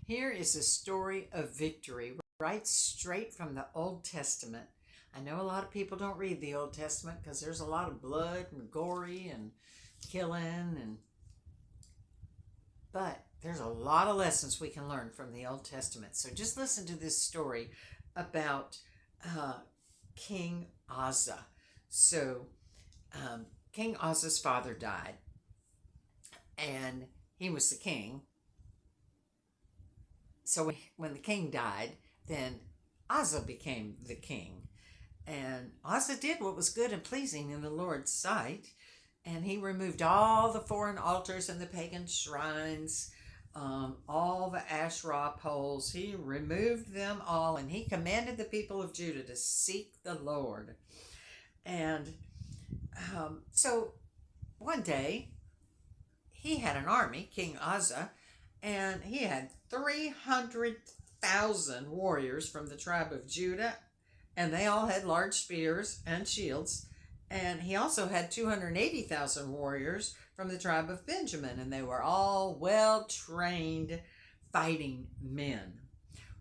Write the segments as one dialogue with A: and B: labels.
A: Here is a story of victory, right straight from the Old Testament. I know a lot of people don't read the Old Testament because there's a lot of blood and gory and killing, but there's a lot of lessons we can learn from the Old Testament. So just listen to this story about uh, King Asa. So King Asa's father died, and he was the king. So when the king died, then Asa became the king. And Asa did what was good and pleasing in the Lord's sight. And he removed all the foreign altars and the pagan shrines, all the Asherah poles. He removed them all, and he commanded the people of Judah to seek the Lord. And so one day, he had an army, King Asa, and he had 300,000 warriors from the tribe of Judah, and they all had large spears and shields. And he also had 280,000 warriors from the tribe of Benjamin, and they were all well-trained fighting men.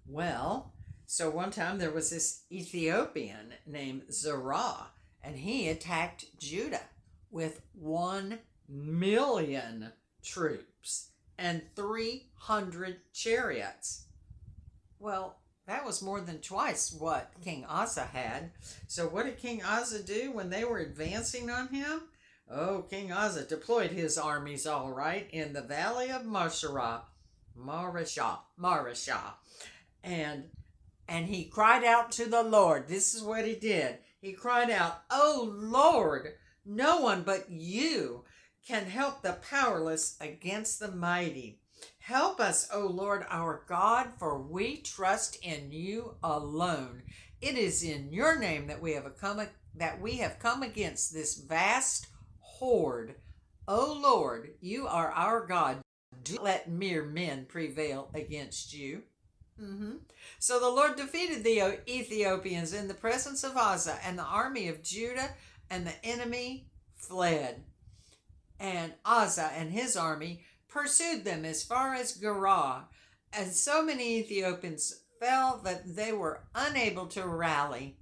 A: Well, so one time there was this Ethiopian named Zerah, and he attacked Judah with 1 million troops and 300 chariots. Well, that was more than twice what King Asa had. So what did King Asa do when they were advancing on him? Oh, King Asa deployed his armies all right in the valley of Marashah. And he cried out to the Lord. This is what he did. He cried out, "Oh Lord, no one but you can help the powerless against the mighty. Help us, O Lord our God, for we trust in you alone. It is in your name that we have come against this vast horde. O Lord, you are our God. Do not let mere men prevail against you." So the Lord defeated the Ethiopians in the presence of Asa and the army of Judah, and the enemy fled. And Asa and his army pursued them as far as Gerar, and so many Ethiopians fell that they were unable to rally.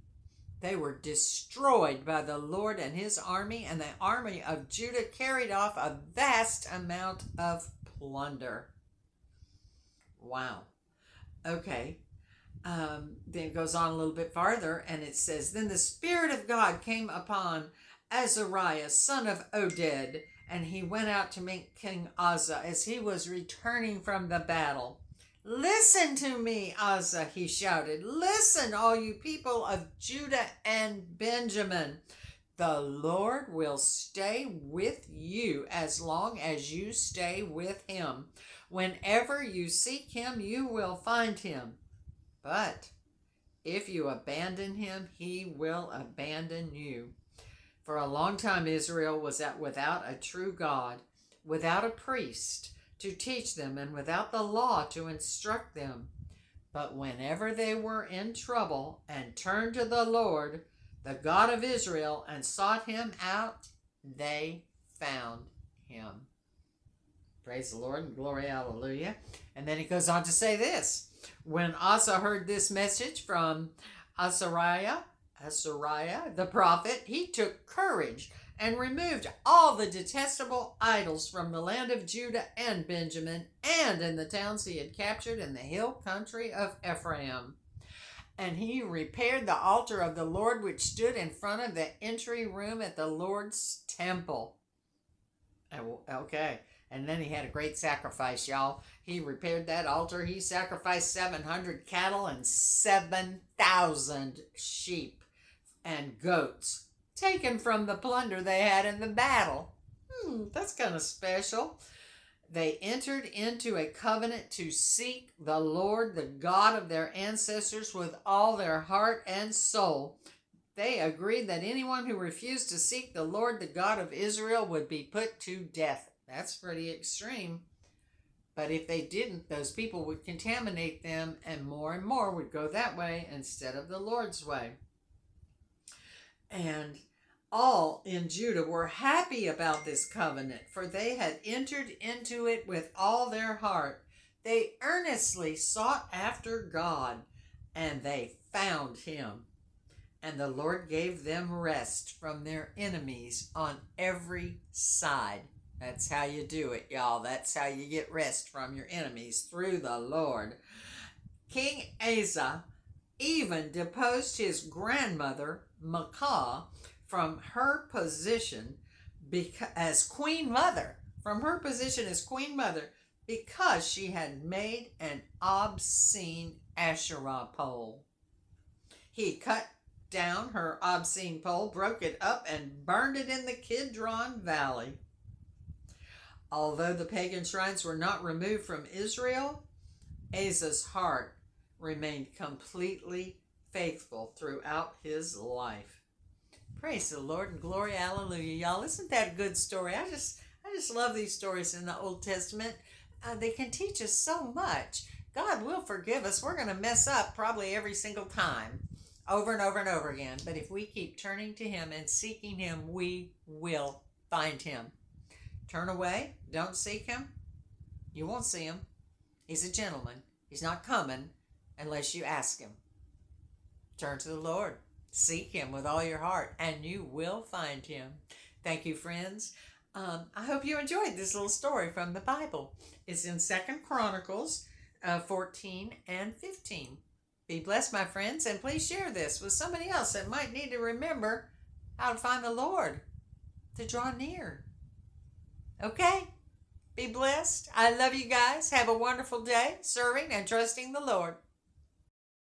A: They were destroyed by the Lord and his army, and the army of Judah carried off a vast amount of plunder. Wow. Okay. Then it goes on a little bit farther, and it says, "Then the Spirit of God came upon Azariah, son of Oded, and he went out to meet King Asa as he was returning from the battle. 'Listen to me, Asa,' he shouted. 'Listen, all you people of Judah and Benjamin. The Lord will stay with you as long as you stay with him. Whenever you seek him, you will find him. But if you abandon him, he will abandon you.' For a long time Israel was without a true God, without a priest to teach them, and without the law to instruct them. But whenever they were in trouble and turned to the Lord, the God of Israel, and sought him out, they found him." Praise the Lord and glory, hallelujah. And then he goes on to say this: "When Asa heard this message from Azariah the prophet, he took courage and removed all the detestable idols from the land of Judah and Benjamin, and in the towns he had captured in the hill country of Ephraim. And he repaired the altar of the Lord which stood in front of the entry room at the Lord's temple." Okay. And then he had a great sacrifice, y'all. He repaired that altar. He sacrificed 700 cattle and 7,000 sheep and goats, taken from the plunder they had in the battle. That's kind of special. They entered into a covenant to seek the Lord, the God of their ancestors, with all their heart and soul. They agreed that anyone who refused to seek the Lord, the God of Israel, would be put to death. That's pretty extreme. But if they didn't, those people would contaminate them, and more would go that way instead of the Lord's way. And all in Judah were happy about this covenant, for they had entered into it with all their heart. They earnestly sought after God, and they found him. And the Lord gave them rest from their enemies on every side. That's how you do it, y'all. That's how you get rest from your enemies, through the Lord. King Asa even deposed his grandmother, Maacah, from her position as queen mother, because she had made an obscene Asherah pole. He cut down her obscene pole, broke it up, and burned it in the Kidron Valley. Although the pagan shrines were not removed from Israel, Asa's heart remained completely faithful throughout his life. Praise the Lord and glory, hallelujah, y'all. Isn't that a good story? I just love these stories in the Old Testament. They can teach us so much. God will forgive us. We're going to mess up probably every single time, over and over and over again. But if we keep turning to him and seeking him, we will find him. Turn away, don't seek him, you won't see him. He's a gentleman. He's not coming unless you ask him. Turn to the Lord. Seek him with all your heart, and you will find him. Thank you, friends. I hope you enjoyed this little story from the Bible. It's in 2 Chronicles 14 and 15. Be blessed, my friends, and please share this with somebody else that might need to remember how to find the Lord, to draw near. Okay? Be blessed. I love you guys. Have a wonderful day serving and trusting the Lord.